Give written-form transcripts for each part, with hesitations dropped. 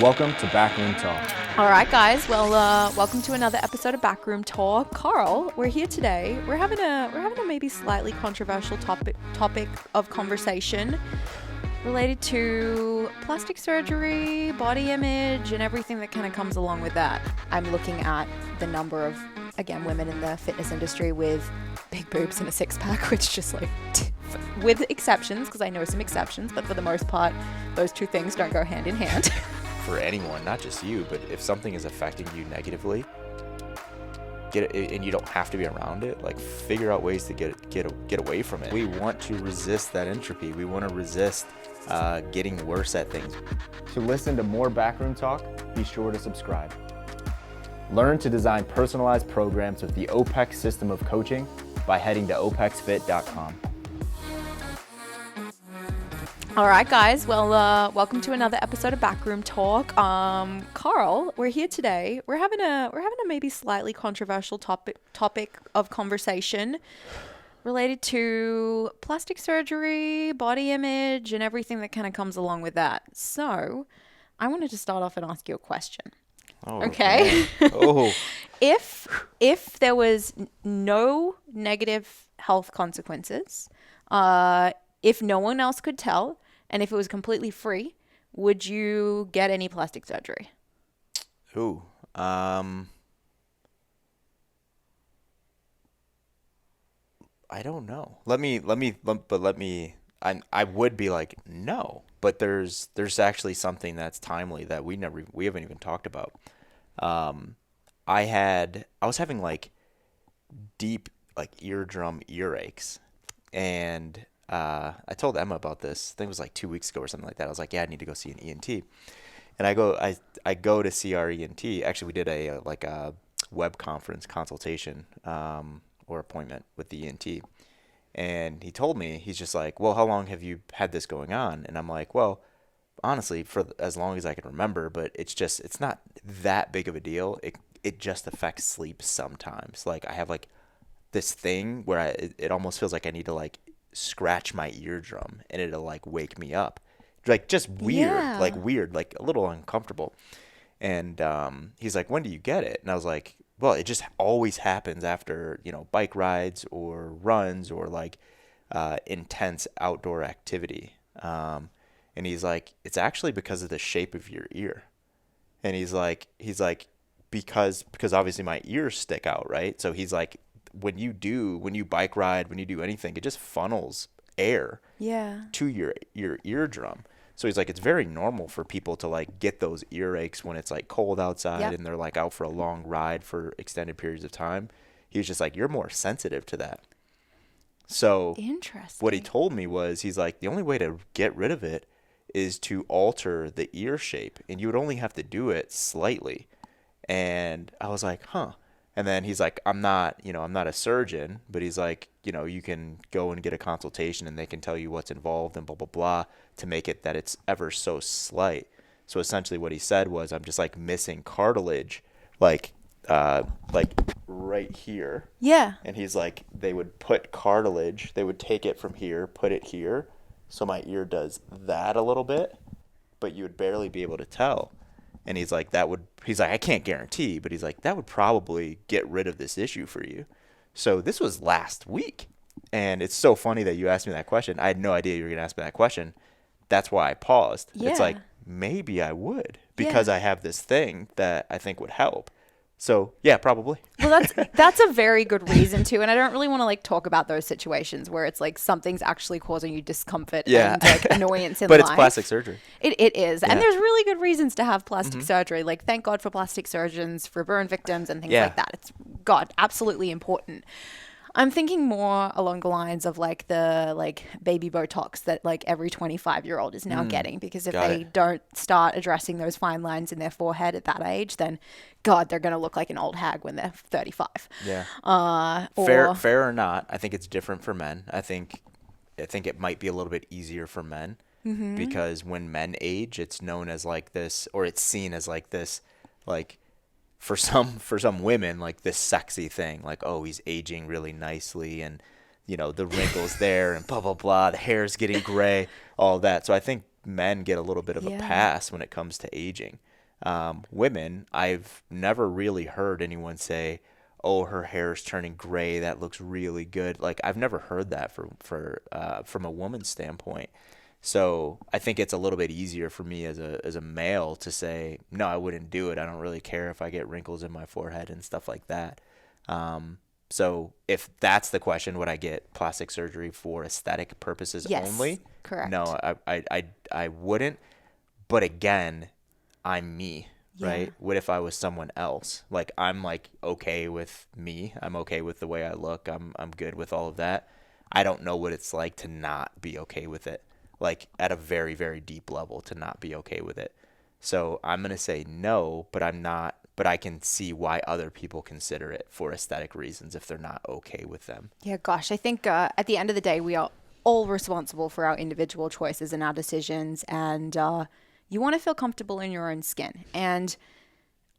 Welcome to Backroom Talk. All right, guys. Well, welcome to another episode of Backroom Talk. Carl, we're here today. We're having a maybe slightly controversial topic of conversation related to plastic surgery, body image, and everything that kind of comes along with that. I'm looking at the number of, again, women in the fitness industry with big boobs and a six-pack, which just like, with exceptions, because I know some exceptions, but for the most part, those two things don't go hand in hand. For anyone, not just you, but if something is affecting you negatively, get it, and you don't have to be around it, like figure out ways to get away from it. We want to resist that entropy. We want to resist getting worse at things. To listen to more Backroom Talk, be sure to subscribe. Learn to design personalized programs with the OPEX system of coaching by heading to opexfit.com. All right, guys. Well, welcome to another episode of Backroom Talk. Carl, we're here today. We're having a maybe slightly controversial topic of conversation related to plastic surgery, body image, and everything that kind of comes along with that. So, I wanted to start off and ask you a question. Oh, okay. Oh. If there was no negative health consequences, if no one else could tell, and if it was completely free, would you get any plastic surgery? Ooh. I don't know. I would be like, no, but there's actually something that's timely that we haven't even talked about. I was having like deep, like eardrum earaches, and I told Emma about this. I think it was like 2 weeks ago or something like that. I was like, yeah, I need to go see an ENT. And I go to see our ENT. Actually, we did a web conference consultation or appointment with the ENT. And he told me, he's just like, well, how long have you had this going on? And I'm like, well, honestly, for as long as I can remember, but it's not that big of a deal. It just affects sleep sometimes. Like I have like this thing where it almost feels like I need to like scratch my eardrum and it'll like wake me up, like just weird, Yeah. like a little uncomfortable. And he's like, when do you get it? And I was like, well, it just always happens after bike rides or runs or like intense outdoor activity. And he's like, it's actually because of the shape of your ear. And he's like because obviously my ears stick out, right? So he's like, when you bike ride, when you do anything, it just funnels air to your eardrum. So he's like, it's very normal for people to like get those earaches when it's like cold outside and they're like out for a long ride for extended periods of time. He was just like, you're more sensitive to that. So Interesting. what he told me was, he's like, the only way to get rid of it is to alter the ear shape, and you would only have to do it slightly. And I was like, huh. And then he's like, I'm not a surgeon, but he's like, you can go and get a consultation and they can tell you what's involved and blah, blah, blah to make it that it's ever so slight. So essentially what he said was, I'm just like missing cartilage, like right here. Yeah. And he's like, they would put cartilage, they would take it from here, put it here. So my ear does that a little bit, but you would barely be able to tell. And he's like, I can't guarantee, but he's like, that would probably get rid of this issue for you. So this was last week. And it's so funny that you asked me that question. I had no idea you were going to ask me that question. That's why I paused. Yeah. It's like, maybe I would, because I have this thing that I think would help. So yeah, probably. Well, that's a very good reason to, and I don't really want to like talk about those situations where it's like something's actually causing you discomfort and like annoyance in but life. It's plastic surgery. It is, and there's really good reasons to have plastic surgery. Like, thank God for plastic surgeons, for burn victims and things like that. It's absolutely important. I'm thinking more along the lines of like the like baby Botox that like every 25-year-old is now getting, because if they don't start addressing those fine lines in their forehead at that age, then God, they're going to look like an old hag when they're 35. Yeah. Or fair or not, I think it's different for men. I think it might be a little bit easier for men because when men age, it's known as like this, or it's seen as like this, like for some women, like this sexy thing, like, oh, he's aging really nicely, and the wrinkles there and blah blah blah, the hair's getting gray, all that. So I think men get a little bit of a pass when it comes to aging. Women, I've never really heard anyone say, "Oh, her hair's turning gray. That looks really good." Like I've never heard that from a woman's standpoint. So I think it's a little bit easier for me as a male to say, no, I wouldn't do it. I don't really care if I get wrinkles in my forehead and stuff like that. So if that's the question, would I get plastic surgery for aesthetic purposes Yes, only? correct. No, I wouldn't. But again, I'm me, right? What if I was someone else? Like I'm like okay with me. I'm okay with the way I look. I'm good with all of that. I don't know what it's like to not be okay with it. Like at a very, very deep level to not be okay with it. So I'm going to say no, but I'm not, but I can see why other people consider it for aesthetic reasons if they're not okay with them. Yeah, gosh, I think at the end of the day, we are all responsible for our individual choices and our decisions. And you want to feel comfortable in your own skin. And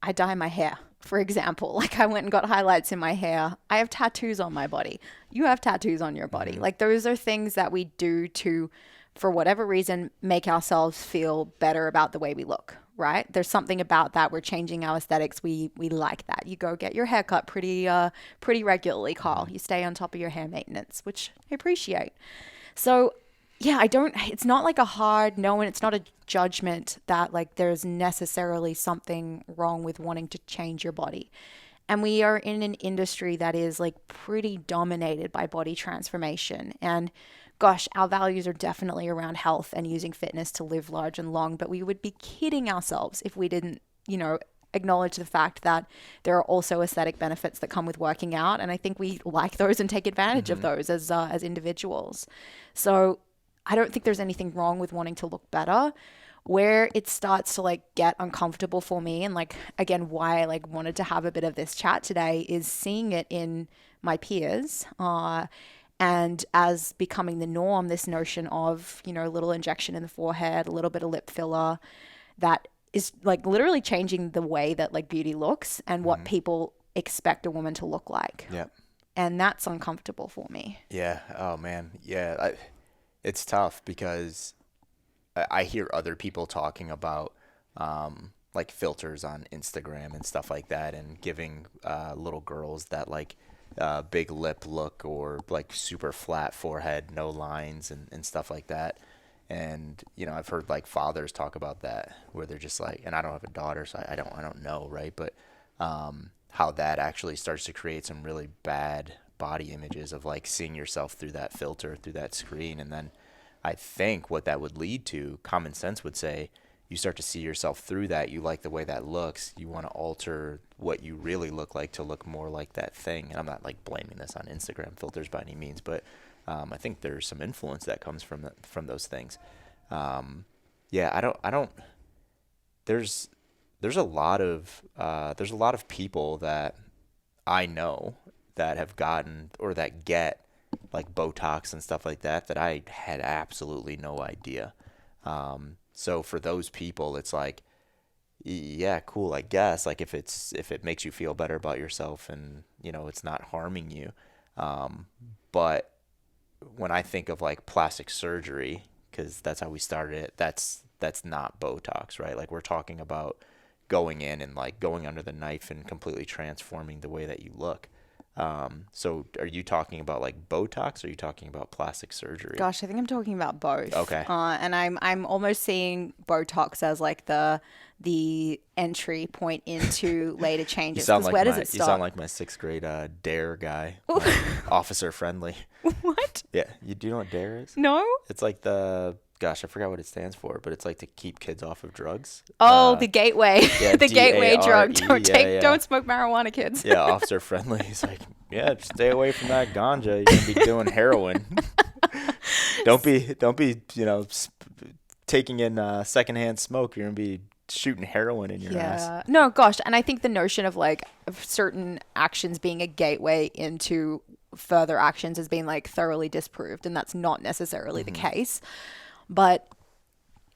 I dye my hair, for example. Like I went and got highlights in my hair. I have tattoos on my body. You have tattoos on your body. Like those are things that we do to, for whatever reason, make ourselves feel better about the way we look, right? There's something about that. We're changing our aesthetics. We like that. You go get your hair cut pretty regularly, Carl. You stay on top of your hair maintenance, which I appreciate. So yeah, it's not like a hard no, and it's not a judgment that like there's necessarily something wrong with wanting to change your body. And we are in an industry that is like pretty dominated by body transformation. And gosh, our values are definitely around health and using fitness to live large and long, but we would be kidding ourselves if we didn't, acknowledge the fact that there are also aesthetic benefits that come with working out. And I think we like those and take advantage of those as individuals. So I don't think there's anything wrong with wanting to look better. Where it starts to like get uncomfortable for me, and like again why I like wanted to have a bit of this chat today, is seeing it in my peers and as becoming the norm, this notion of a little injection in the forehead, a little bit of lip filler, that is like literally changing the way that like beauty looks and what people expect a woman to look like. Yeah. And that's uncomfortable for me. Yeah. Oh man. Yeah. It's tough because I hear other people talking about like filters on Instagram and stuff like that, and giving little girls that like big lip look or like super flat forehead, no lines and stuff like that. And I've heard like fathers talk about that, where they're just like, and I don't have a daughter, so I don't know, right? But how that actually starts to create some really bad body images of like seeing yourself through that filter, through that screen. And then I think what that would lead to, common sense would say, you start to see yourself through that. You like the way that looks. You want to alter what you really look like to look more like that thing. And I'm not like blaming this on Instagram filters by any means, but I think there's some influence that comes from those things. Yeah, I don't. There's a lot of people that I know that have gotten or that get like Botox and stuff like that I had absolutely no idea. So for those people, it's like, yeah, cool, I guess. Like if it makes you feel better about yourself and it's not harming you. But when I think of like plastic surgery, because that's how we started it, that's not Botox, right? Like we're talking about going in and like going under the knife and completely transforming the way that you look. So are you talking about like Botox, or are you talking about plastic surgery? Gosh, I think I'm talking about both. Okay. And I'm almost seeing Botox as like the entry point into later changes. Where does it start? You sound like my 6th grade DARE guy. Officer friendly. What? Yeah. Do you know what DARE is? No. It's like I forgot what it stands for, but it's like to keep kids off of drugs. Oh, the gateway. Yeah, the gateway drug. D-A-R-E, Don't smoke marijuana, kids. Yeah, officer friendly. He's like, yeah, just stay away from that ganja. You're gonna be doing heroin. Don't be taking in secondhand smoke. You're gonna be shooting heroin in your ass. No, gosh, and I think the notion of like certain actions being a gateway into further actions has been like thoroughly disproved, and that's not necessarily the case. But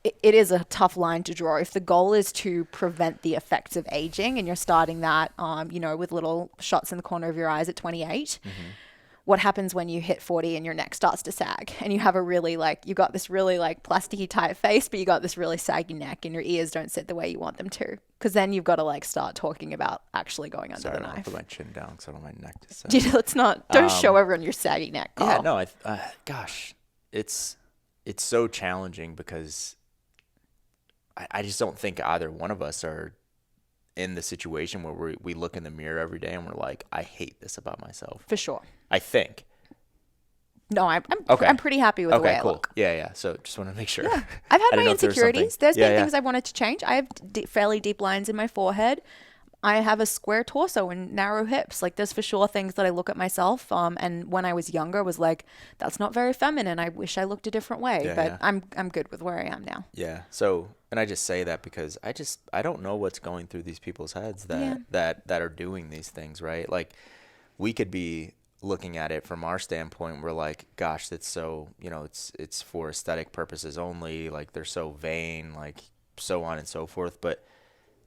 it is a tough line to draw. If the goal is to prevent the effects of aging, and you're starting that, with little shots in the corner of your eyes at 28, what happens when you hit 40 and your neck starts to sag and you have a really you got this really plasticky tight face, but you got this really saggy neck and your ears don't sit the way you want them to. Because then you've got to start talking about actually going under the knife. I put my chin down because I don't want my neck to sag. Let's not, don't show everyone your saggy neck, Carl. Yeah, no, gosh, it's so challenging because I just don't think either one of us are in the situation where we look in the mirror every day and we're like, I hate this about myself. For sure. I think. No, I'm pretty happy with the way I look. Yeah. So just want to make sure. Yeah. I've had my insecurities. There's been things I wanted to change. I have fairly deep lines in my forehead. I have a square torso and narrow hips. There's for sure things that I look at myself. And when I was younger, I was like, that's not very feminine. I wish I looked a different way. But I'm good with where I am now. Yeah. So, and I just say that because I don't know what's going through these people's heads that are doing these things, right? We could be looking at it from our standpoint. We're like, gosh, that's so, it's for aesthetic purposes only. They're so vain, so on and so forth. But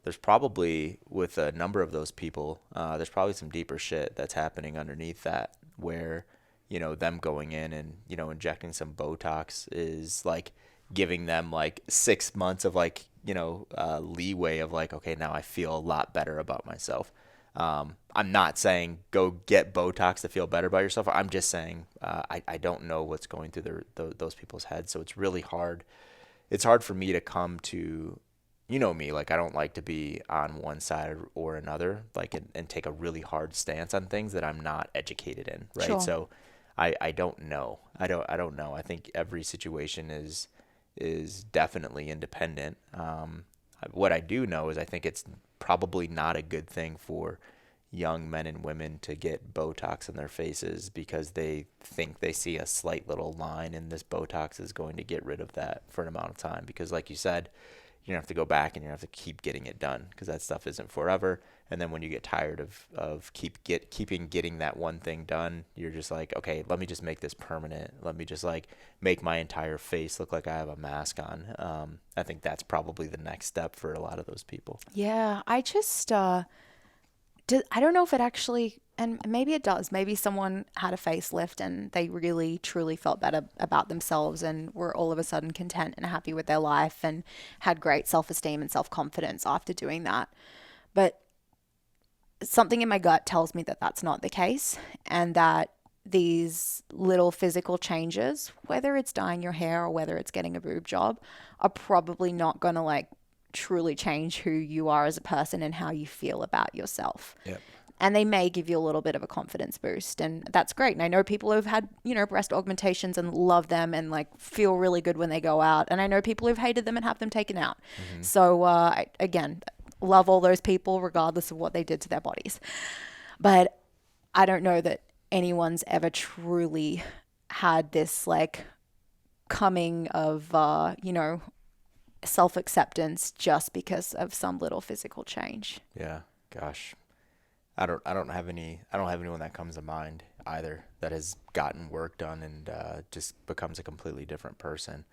there's probably, with a number of those people, there's probably some deeper shit that's happening underneath that where, them going in and, injecting some Botox is giving them 6 months of leeway of okay, now I feel a lot better about myself. I'm not saying go get Botox to feel better about yourself. I'm just saying I don't know what's going through those people's heads. So it's really hard. It's hard for me to come to, me, I don't like to be on one side or another, and take a really hard stance on things that I'm not educated in, right? Sure. So I don't know. I don't know. I think every situation is definitely independent. What I do know is I think it's probably not a good thing for young men and women to get Botox in their faces because they think they see a slight little line and this Botox is going to get rid of that for an amount of time. Because like you said, you have to go back and you have to keep getting it done because that stuff isn't forever. And then when you get tired of getting that one thing done, you're just like, okay, let me just make this permanent. Let me just make my entire face look like I have a mask on. I think that's probably the next step for a lot of those people. Yeah, I just, I don't know if it actually, and maybe it does. Maybe someone had a facelift and they really, truly felt better about themselves and were all of a sudden content and happy with their life and had great self-esteem and self-confidence after doing that. But something in my gut tells me that that's not the case and that these little physical changes, whether it's dyeing your hair or whether it's getting a boob job, are probably not going to truly change who you are as a person and how you feel about yourself. Yep. And they may give you a little bit of a confidence boost, and that's great. And I know people who've had, breast augmentations and love them and feel really good when they go out. And I know people who've hated them and have them taken out. Mm-hmm. So again, love all those people regardless of what they did to their bodies. But I don't know that anyone's ever truly had this coming of, self-acceptance just because of some little physical change. Yeah. Gosh. I don't have anyone that comes to mind either that has gotten work done and just becomes a completely different person.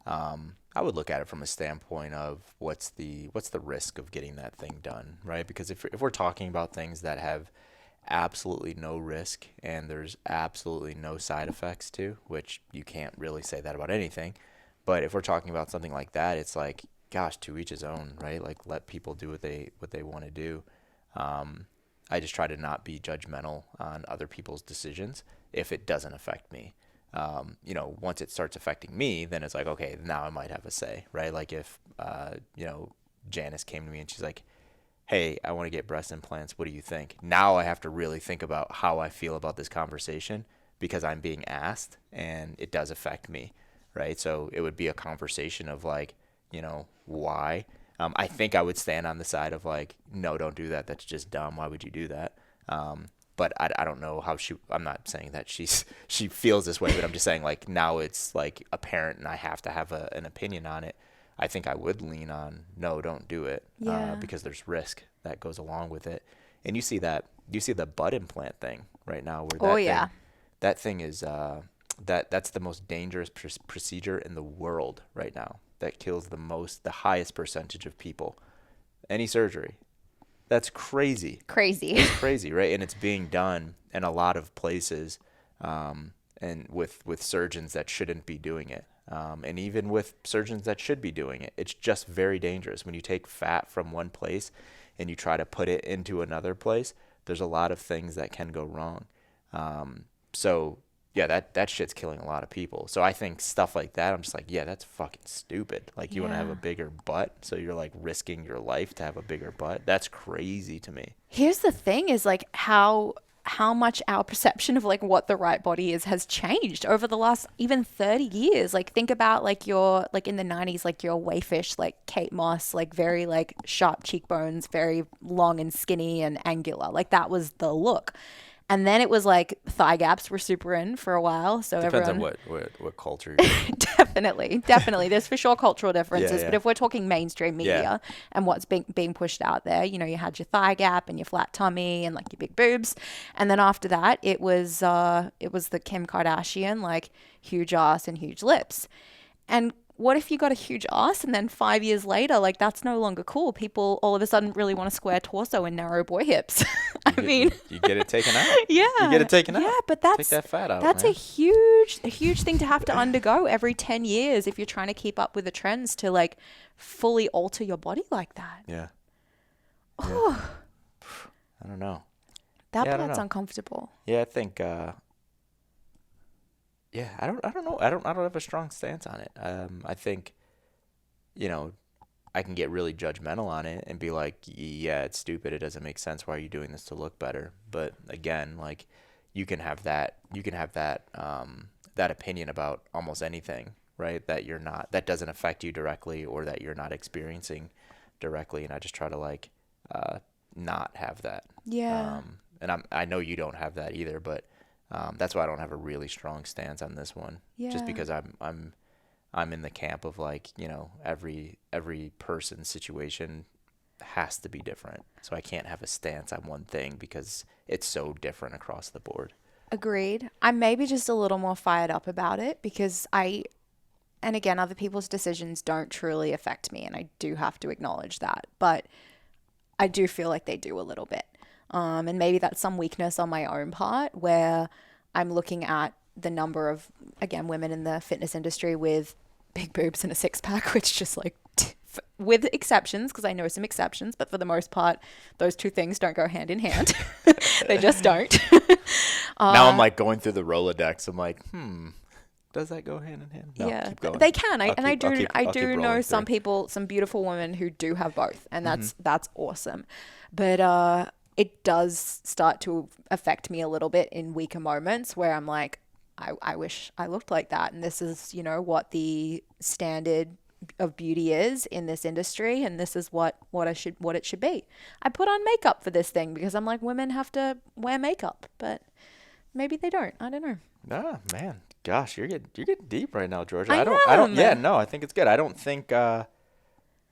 I would look at it from a standpoint of what's the risk of getting that thing done, right? Because if we're talking about things that have absolutely no risk and there's absolutely no side effects to, which you can't really say that about anything, but if we're talking about something like that, it's gosh, to each his own, right? Let people do what they want to do. I just try to not be judgmental on other people's decisions if it doesn't affect me. Once it starts affecting me, then it's okay, now I might have a say, right? If, Janice came to me and she's like, hey, I want to get breast implants. What do you think? Now I have to really think about how I feel about this conversation because I'm being asked and it does affect me, right? So it would be a conversation of why? I think I would stand on the side of no, don't do that. That's just dumb. Why would you do that? But I don't know how I'm not saying that she feels this way, but I'm just saying now it's apparent and I have to have an opinion on it. I think I would lean on, no, don't do it. Yeah. Because there's risk that goes along with it. And you see the butt implant thing right now where that thing is, that's the most dangerous procedure in the world right now. That kills the highest percentage of people. Any surgery. That's crazy. Crazy. It's crazy, right? And it's being done in a lot of places and with surgeons that shouldn't be doing it. And even with surgeons that should be doing it, it's just very dangerous. When you take fat from one place and you try to put it into another place, there's a lot of things that can go wrong. So yeah, that shit's killing a lot of people. So I think stuff like that, I'm just like, yeah, that's fucking stupid. Like, you want to have a bigger butt, so you're like risking your life to have a bigger butt. That's crazy to me. Here's the thing is like how much our perception of like what the right body is has changed over the last even 30 years. Like, think about like your, like in the 90s, like your wayfish, like Kate Moss, like very like sharp cheekbones, very long and skinny and angular. Like that was the look. And then it was like thigh gaps were super in for a while. So Depends everyone, on what culture you're in. Definitely. There's for sure cultural differences. Yeah. But if we're talking mainstream media and what's being pushed out there, you know, you had your thigh gap and your flat tummy and like your big boobs. And then after that, it was the Kim Kardashian, like huge ass and huge lips. And what if you got a huge ass and then 5 years later, like that's no longer cool? People all of a sudden really want a square torso and narrow boy hips. You get it taken out. Yeah. You get it taken out. Yeah, but that's take that fat out. That's man. a huge thing to have to undergo every 10 years if you're trying to keep up with the trends to like fully alter your body like that. Yeah. Oh, I don't know. that Yeah, I don't part's know. uncomfortable. Yeah, I think. Yeah, I don't know. I don't have a strong stance on it. I think, you know, I can get really judgmental on it and be like, yeah, it's stupid. It doesn't make sense. Why are you doing this to look better? But again, like, you can have that that opinion about almost anything, right? That doesn't affect you directly, or that you're not experiencing directly. And I just try to like not have that. Yeah. And I know you don't have that either, but that's why I don't have a really strong stance on this one. Yeah. Just because I'm in the camp of like, you know, every person's situation has to be different. So I can't have a stance on one thing because it's so different across the board. Agreed. I'm maybe just a little more fired up about it because and again, other people's decisions don't truly affect me, and I do have to acknowledge that, but I do feel like they do a little bit. And maybe that's some weakness on my own part where I'm looking at the number of, again, women in the fitness industry with big boobs and a six pack, which just like, with exceptions, because I know some exceptions, but for the most part, those two things don't go hand in hand. They just don't. Now I'm like going through the Rolodex. I'm like, does that go hand in hand? No, yeah, keep going. they can. I'll I keep do know rolling some through. people, some beautiful women who do have both, and that's awesome. But it does start to affect me a little bit in weaker moments where I'm like, I wish I looked like that, and this is, you know, what the standard of beauty is in this industry, and this is what it should be. I put on makeup for this thing because I'm like, women have to wear makeup, but maybe they don't. I don't know. Ah, man, gosh, you're getting deep right now, Georgia. I I don't. am. Yeah, no, I think it's good. I don't think I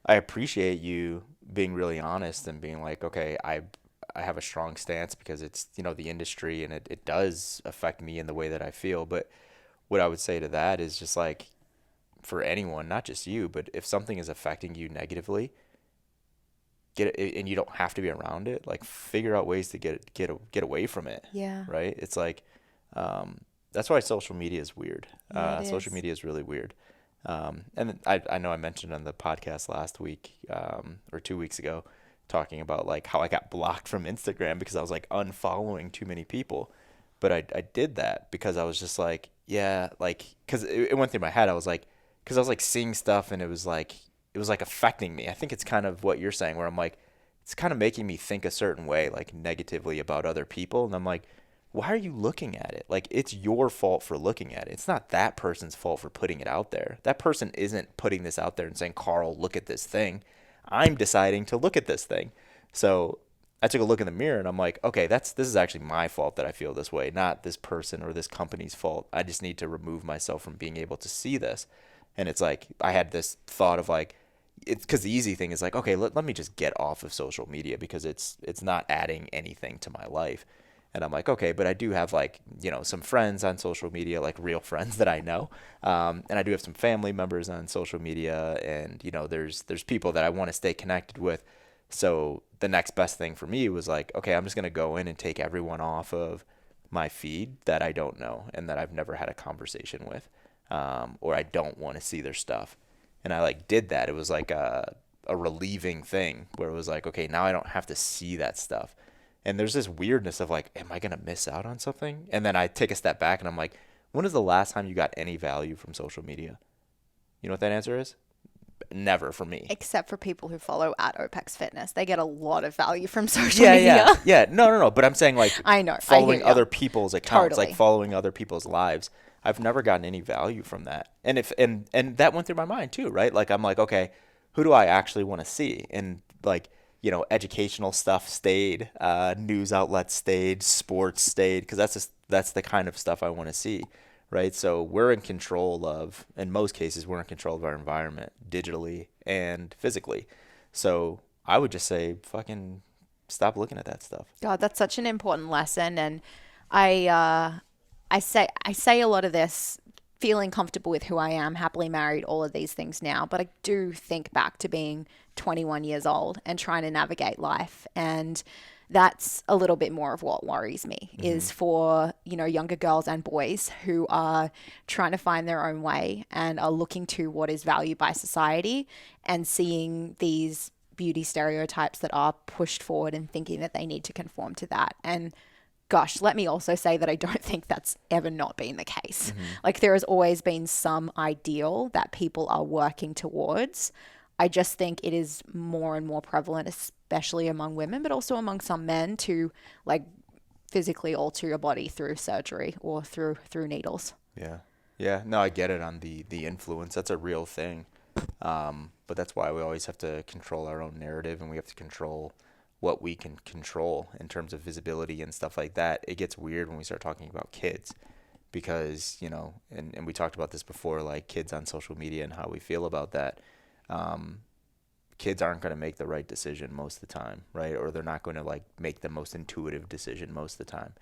appreciate you being really honest and being like, okay, I have a strong stance because it's, you know, the industry and it does affect me in the way that I feel. But what I would say to that is just like, for anyone, not just you, but if something is affecting you negatively, get it, and you don't have to be around it, like figure out ways to get away from it. Yeah. Right. It's like, that's why social media is weird. Yeah, it Social is. media is really weird. And I know I mentioned on the podcast last week, or 2 weeks ago, talking about like how I got blocked from Instagram because I was like unfollowing too many people. But I did that because I was just like, yeah, like, cause it went through my head. I was like, cause I was like seeing stuff and it was like affecting me. I think it's kind of what you're saying where I'm like, it's kind of making me think a certain way, like negatively about other people. And I'm like, why are you looking at it? Like, it's your fault for looking at it. It's not that person's fault for putting it out there. That person isn't putting this out there and saying, Carl, look at this thing. I'm deciding to look at this thing. So I took a look in the mirror and I'm like, okay, this is actually my fault that I feel this way, not this person or this company's fault. I just need to remove myself from being able to see this. And it's like, I had this thought of like, it's because the easy thing is like, okay, let me just get off of social media because it's not adding anything to my life. And I'm like, okay, but I do have like, you know, some friends on social media, like real friends that I know. And I do have some family members on social media, and, you know, there's people that I want to stay connected with. So the next best thing for me was like, okay, I'm just going to go in and take everyone off of my feed that I don't know and that I've never had a conversation with, or I don't want to see their stuff. And I like did that. It was like a relieving thing where it was like, okay, now I don't have to see that stuff. And there's this weirdness of like, am I going to miss out on something? And then I take a step back and I'm like, when is the last time you got any value from social media? You know what that answer is? Never for me. Except for people who follow at OPEX Fitness. They get a lot of value from social media. Yeah. No. But I'm saying like I know, following other people's accounts, Totally. like following other people's lives. I've never gotten any value from that. And and that went through my mind too, right? Like I'm like, okay, who do I actually want to see? And like, you know, educational stuff stayed, news outlets stayed, sports stayed, because that's the kind of stuff I want to see. Right. So we're in control of, in most cases, we're in control of our environment digitally and physically. So I would just say, fucking stop looking at that stuff. God, that's such an important lesson. And I say a lot of this feeling comfortable with who I am, happily married, all of these things now. But I do think back to being 21 years old and trying to navigate life. And that's a little bit more of what worries me is for, you know, younger girls and boys who are trying to find their own way and are looking to what is valued by society and seeing these beauty stereotypes that are pushed forward and thinking that they need to conform to that. And gosh, let me also say that I don't think that's ever not been the case. Like there has always been some ideal that people are working towards. I just think it is more and more prevalent, especially among women, but also among some men to like physically alter your body through surgery or through needles. Yeah. No, I get it on the influence. That's a real thing. But that's why we always have to control our own narrative, and we have to control what we can control in terms of visibility and stuff like that. It gets weird when we start talking about kids because, you know, and we talked about this before, like kids on social media and how we feel about that. Kids aren't going to make the right decision most of the time, right? Or they're not going to like make the most intuitive decision most of the time.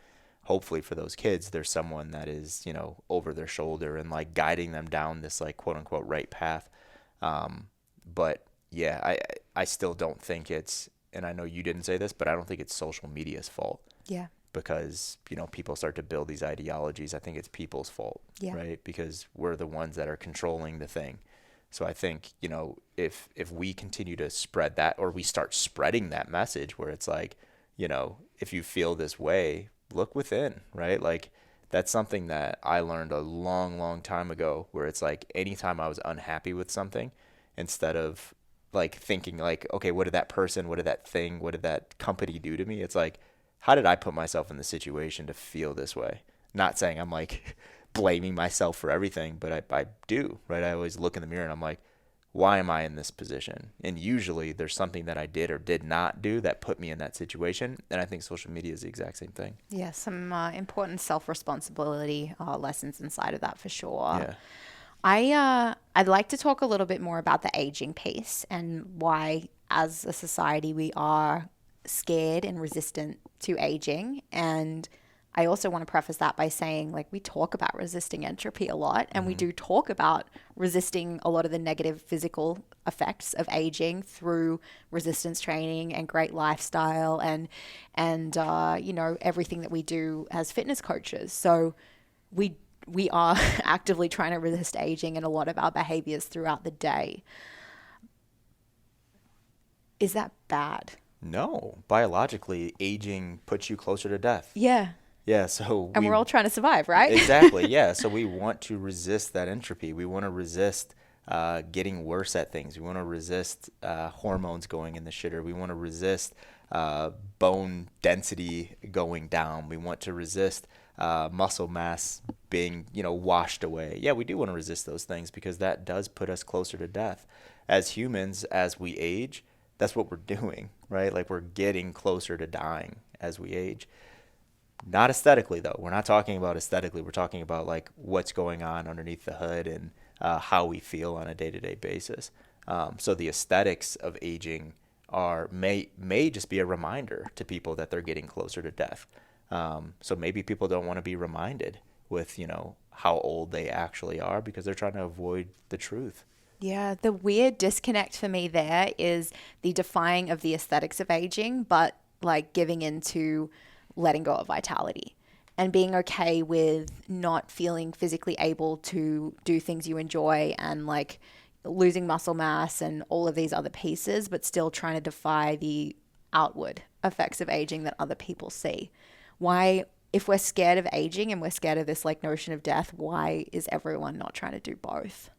Hopefully for those kids, there's someone that is, you know, over their shoulder and like guiding them down this like quote unquote right path. But yeah, I still don't think it's, and I know you didn't say this, but I don't think it's social media's fault. Yeah. Because, you know, people start to build these ideologies. I think it's people's fault, right? Because we're the ones that are controlling the thing. So I think, you know, if we continue to spread that, or we start spreading that message where it's like, you know, if you feel this way, look within, right? Like that's something that I learned a long, long time ago where it's like anytime I was unhappy with something, instead of like thinking like, okay, what did that person, what did that thing, what did that company do to me? It's like, how did I put myself in the situation to feel this way? Not saying I'm like blaming myself for everything, but I do, right? I always look in the mirror and I'm like, why am I in this position? And usually there's something that I did or did not do that put me in that situation. And I think social media is the exact same thing. Yeah, some important self-responsibility lessons inside of that for sure. Yeah. I'd like to talk a little bit more about the aging piece and why as a society we are scared and resistant to aging. And I also want to preface that by saying, like, we talk about resisting entropy a lot, and we do talk about resisting a lot of the negative physical effects of aging through resistance training and great lifestyle and you know, everything that we do as fitness coaches. So we are actively trying to resist aging in a lot of our behaviors throughout the day. Is that bad? No, biologically, aging puts you closer to death. Yeah. Yeah, so And we're all trying to survive, right? Exactly, yeah. So we want to resist that entropy. We want to resist getting worse at things. We want to resist hormones going in the shitter. We want to resist bone density going down. We want to resist muscle mass being, you know, washed away. Yeah, we do want to resist those things because that does put us closer to death. As humans, as we age, that's what we're doing, right? Like we're getting closer to dying as we age. Not aesthetically, though. We're not talking about aesthetically. We're talking about like what's going on underneath the hood and how we feel on a day-to-day basis. So the aesthetics of aging may just be a reminder to people that they're getting closer to death. So maybe people don't want to be reminded with, you know, how old they actually are because they're trying to avoid the truth. Yeah, the weird disconnect for me there is the defying of the aesthetics of aging, but like giving into letting go of vitality. and being okay with not feeling physically able to do things you enjoy and like losing muscle mass and all of these other pieces, but still trying to defy the outward effects of aging that other people see. Why, if we're scared of aging and we're scared of this like notion of death, why is everyone not trying to do both?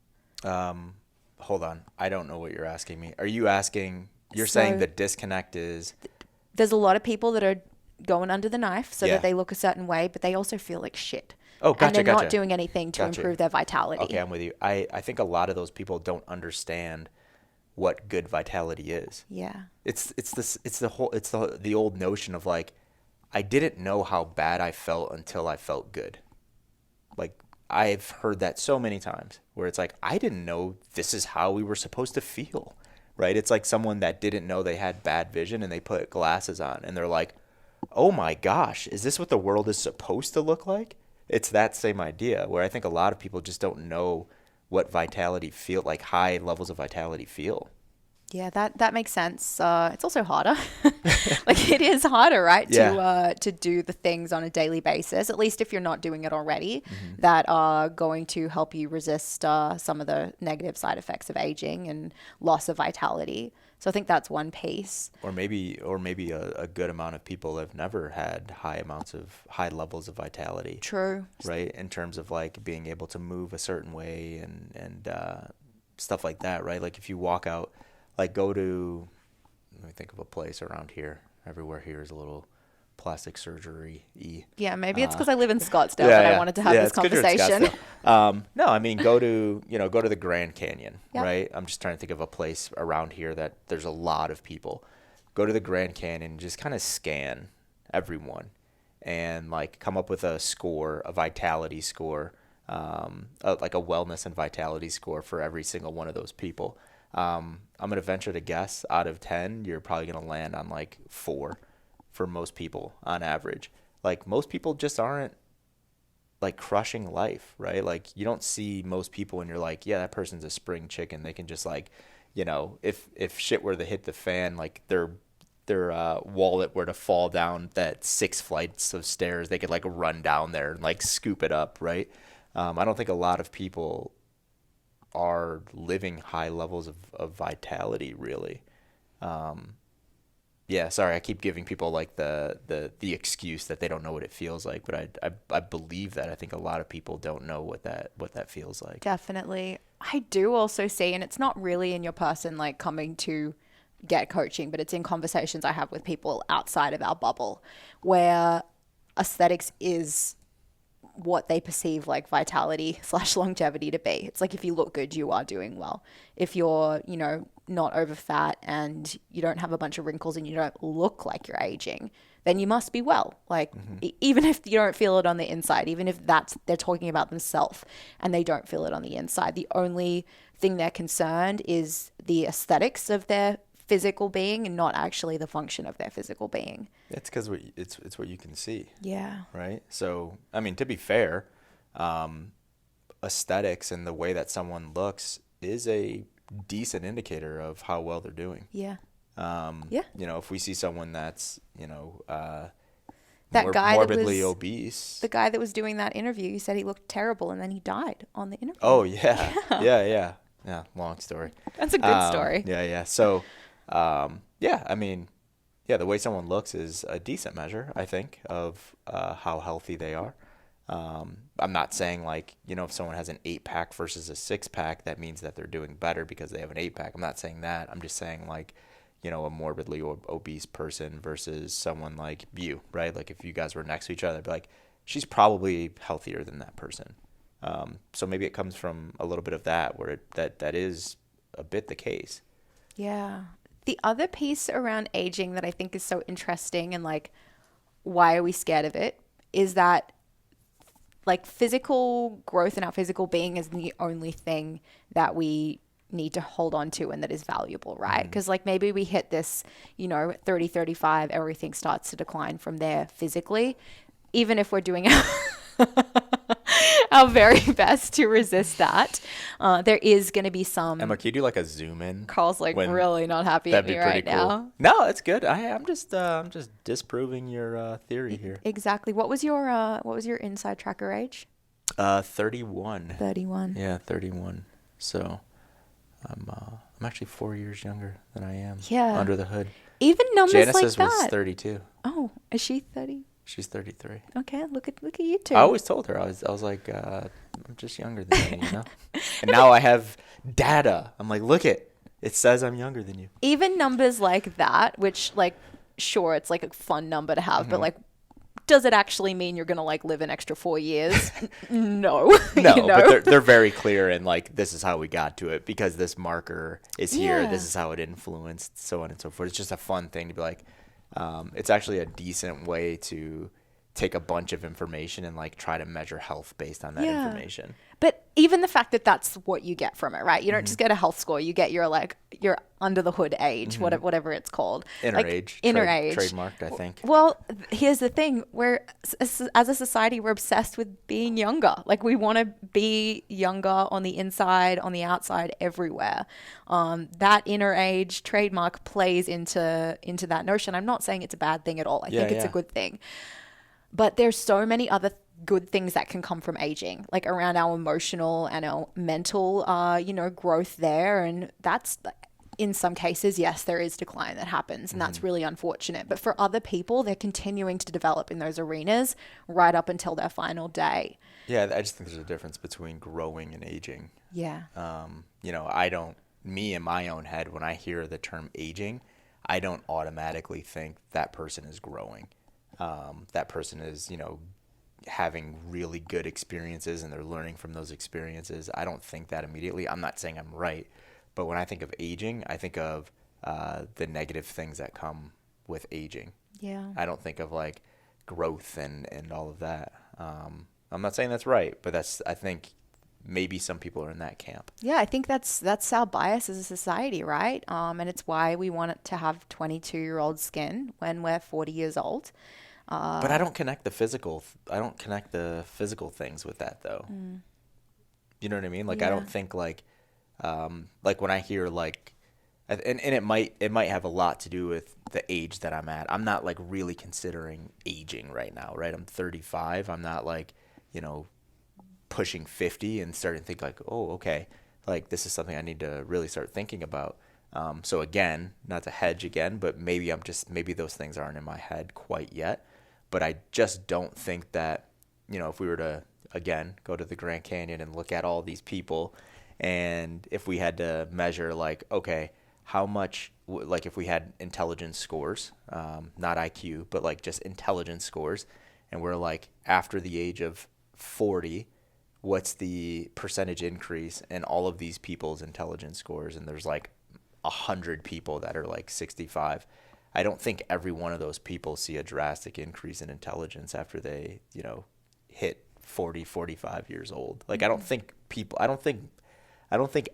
Hold on. I don't know what you're asking me. Are you asking, you're saying the disconnect is? There's a lot of people that are going under the knife so Yeah. that they look a certain way, but they also feel like shit. Oh, gotcha, and they're gotcha. not doing anything to improve their vitality. Okay, I'm with you. I think a lot of those people don't understand what good vitality is. Yeah. It's the old notion of like, I didn't know how bad I felt until I felt good. Like, I've heard that so many times where it's like, I didn't know this is how we were supposed to feel, right? It's like someone that didn't know they had bad vision and they put glasses on and they're like, oh my gosh, is this what the world is supposed to look like? It's that same idea where I think a lot of people just don't know what vitality feel like, high levels of vitality feel. Yeah, that makes sense. It's also harder. Like it is harder, right? Yeah. To do the things on a daily basis, at least if you're not doing it already, that are going to help you resist some of the negative side effects of aging and loss of vitality. So I think that's one piece. Or maybe a good amount of people have never had high levels of vitality. True. Right? In terms of like being able to move a certain way and stuff like that, right? Like if you walk out, like go to, let me think of a place around here. Everywhere here is a little plastic surgery-y. Yeah, maybe it's because I live in Scottsdale that I wanted to have this conversation. No, I mean, go to the Grand Canyon, Yep. right? I'm just trying to think of a place around here that there's a lot of people. Go to the Grand Canyon and just kind of scan everyone and like come up with a score, a vitality score, like a wellness and vitality score for every single one of those people. I'm going to venture to guess out of 10, you're probably going to land on like 4 for most people on average. Like most people just aren't like crushing life, right? Like you don't see most people and you're like, yeah, that person's a spring chicken. They can just like, if shit were to hit the fan, like their wallet were to fall down that 6 flights of stairs, they could like run down there and like scoop it up, right? I don't think a lot of people are living high levels of vitality really. Yeah, sorry, I keep giving people like the excuse that they don't know what it feels like, but I believe that. I think a lot of people don't know what that feels like. Definitely. I do also see, and it's not really in your person like coming to get coaching, but it's in conversations I have with people outside of our bubble where aesthetics is what they perceive like vitality / longevity to be. It's like if you look good, you are doing well. If you're, not over fat and you don't have a bunch of wrinkles and you don't look like you're aging, then you must be well. Like even if you don't feel it on the inside, even if they're talking about themselves and they don't feel it on the inside, the only thing they're concerned is the aesthetics of their physical being and not actually the function of their physical being. It's because it's what you can see. Yeah. Right. So I mean, to be fair, aesthetics and the way that someone looks is a decent indicator of how well they're doing. Yeah. Yeah. If we see someone that's that guy morbidly obese, the guy that was doing that interview, he said he looked terrible and then he died on the interview. Oh yeah. Yeah. Long story. That's a good story. Yeah. So, I mean, the way someone looks is a decent measure, I think, of how healthy they are. I'm not saying like, if someone has an 8-pack versus a 6-pack, that means that they're doing better because they have an 8-pack. I'm not saying that. I'm just saying like, a morbidly obese person versus someone like you, right? Like if you guys were next to each other, I'd be like, she's probably healthier than that person. So maybe it comes from a little bit of that where that is a bit the case. Yeah. The other piece around aging that I think is so interesting and like, why are we scared of it is that like physical growth in our physical being is the only thing that we need to hold on to and that is valuable, right? Because like maybe we hit this, 30, 35, everything starts to decline from there physically, even if we're doing our very best to resist that. There is going to be some. Emma, can you do like a zoom in? Carl's like when- really not happy at That'd be me pretty right cool. now. No, it's good. I'm just disproving your theory here. Exactly. What was your inside tracker age? 31. 31. Yeah, 31. So I'm actually 4 years younger than I am. Yeah. Under the hood. Even numbers Janice's like was that. 32. Oh, is she 30? She's 33. Okay, look at you two. I always told her I was like I'm just younger than you, you know. And now I have data. I'm like, look it says I'm younger than you. Even numbers like that, which like sure it's like a fun number to have, Mm-hmm. but like does it actually mean you're going to like live an extra 4 years? No. No, You know? but they're very clear and like this is how we got to it because this marker is here. Yeah. This is how it influenced, so on and so forth. It's just a fun thing to be like. It's actually a decent way to take a bunch of information and like try to measure health based on that Yeah. information. But even the fact that that's what you get from it, right? You don't just get a health score. You get your like your under the hood age, whatever it's called. Inner like, age. Inner age. Trademarked, I think. Well, here's the thing. We're, as a society, we're obsessed with being younger. Like we want to be younger on the inside, on the outside, everywhere. That inner age trademark plays into that notion. I'm not saying it's a bad thing at all. I think it's a good thing. But there's so many other good things that can come from aging, like around our emotional and our mental, growth there. And that's, in some cases, yes, there is decline that happens, and that's really unfortunate. But for other people, they're continuing to develop in those arenas right up until their final day. Yeah, I just think there's a difference between growing and aging. Yeah. Me in my own head, when I hear the term aging, I don't automatically think that person is growing. That person is, having really good experiences and they're learning from those experiences. I don't think that immediately. I'm not saying I'm right, but when I think of aging, I think of the negative things that come with aging. Yeah. I don't think of like growth and all of that. I'm not saying that's right, but I think maybe some people are in that camp. Yeah, I think that's our bias as a society, right? And it's why we want it to have 22-year-old skin when we're 40 years old. But I don't connect the physical. I don't connect the physical things with that, though. You know what I mean? Like I don't think like when I hear like, and it might have a lot to do with the age that I'm at. I'm not like really considering aging right now, right? I'm 35. I'm not like, pushing 50 and starting to think like, oh, okay, like this is something I need to really start thinking about. So again, not to hedge again, but maybe those things aren't in my head quite yet. But I just don't think that, if we were to, again, go to the Grand Canyon and look at all these people, and if we had to measure like, okay, how much, like if we had intelligence scores, not IQ, but like just intelligence scores, and we're like after the age of 40, what's the percentage increase in all of these people's intelligence scores? And there's like 100 people that are like 65. I don't think every one of those people see a drastic increase in intelligence after they, hit 40, 45 years old. Like I don't think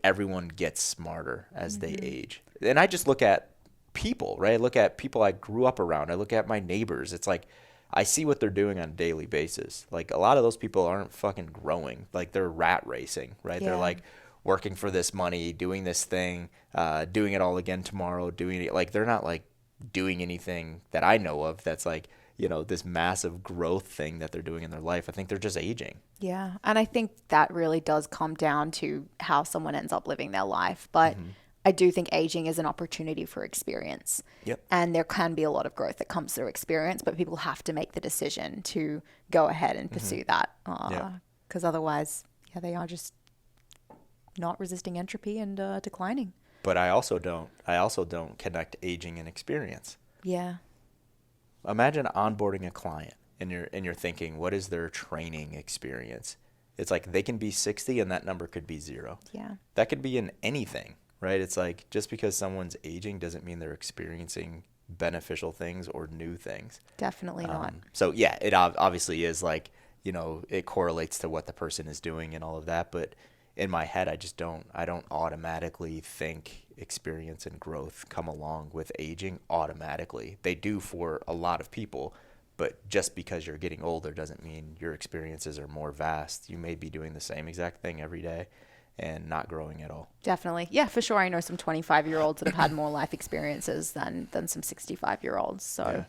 everyone gets smarter as they age. And I just look at people, right? I look at people I grew up around. I look at my neighbors. It's like I see what they're doing on a daily basis. Like a lot of those people aren't fucking growing. Like they're rat racing, right? Yeah. They're like working for this money, doing this thing, doing it all again tomorrow, doing it. Like they're not like doing anything that I know of that's like, this massive growth thing that they're doing in their life. I think they're just aging. Yeah. And I think that really does come down to how someone ends up living their life. But I do think aging is an opportunity for experience. Yep. And there can be a lot of growth that comes through experience, but people have to make the decision to go ahead and pursue that. Because otherwise, they are just not resisting entropy and declining. But I also don't connect aging and experience. Yeah. Imagine onboarding a client and you're thinking, what is their training experience? It's like they can be 60 and that number could be 0. Yeah. That could be in anything, right? It's like just because someone's aging doesn't mean they're experiencing beneficial things or new things. Definitely not. So yeah, it obviously is like, it correlates to what the person is doing and all of that. But in my head, I don't automatically think experience and growth come along with aging automatically. They do for a lot of people, But just because you're getting older doesn't mean your experiences are more vast. You may be doing the same exact thing every day and not growing at all. Definitely. Yeah, for sure. I know some 25-year-olds that have had more life experiences than some 65-year-olds. So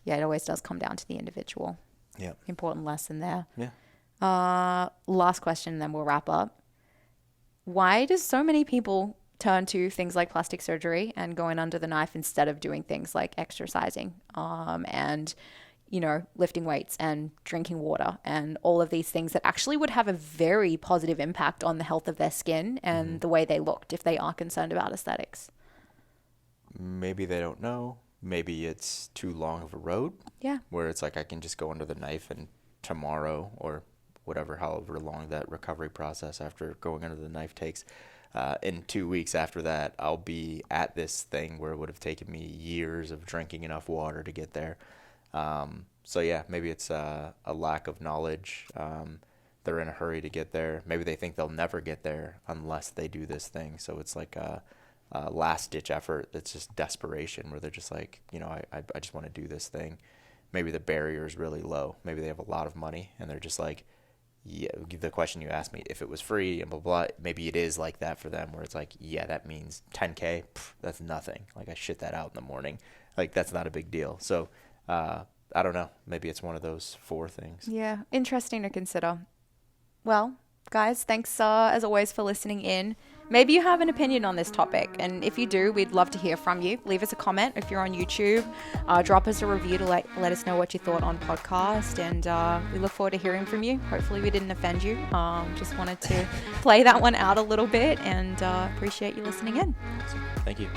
yeah, it always does come down to the individual. Yeah. Important lesson there. Yeah. Last question, then we'll wrap up. Why does so many people turn to things like plastic surgery and going under the knife instead of doing things like exercising and, you know, lifting weights and drinking water and all of these things that actually would have a very positive impact on the health of their skin and the way they looked if they are concerned about aesthetics? Maybe they don't know. Maybe it's too long of a road. Yeah. Where it's like I can just go under the knife and tomorrow or whatever, however long that recovery process after going under the knife takes, in 2 weeks after that, I'll be at this thing where it would have taken me years of drinking enough water to get there. So yeah, maybe it's a lack of knowledge. They're in a hurry to get there. Maybe they think they'll never get there unless they do this thing. So it's like a last-ditch effort. It's just desperation where they're just like, you know, I just want to do this thing. Maybe the barrier is really low. Maybe they have a lot of money and they're just like, yeah, the question you asked me, if it was free and blah, blah, maybe it is like that for them where it's like, yeah, that means 10K. That's nothing. Like I shit that out in the morning. Like that's not a big deal. So I don't know. Maybe it's one of those 4 things. Yeah, interesting to consider. Well, guys, thanks as always for listening in. Maybe you have an opinion on this topic, and if you do, we'd love to hear from you. Leave us a comment if you're on YouTube. Drop us a review to let us know what you thought on podcast, and we look forward to hearing from you. Hopefully we didn't offend you. Just wanted to play that one out a little bit, and appreciate you listening in. Thank you.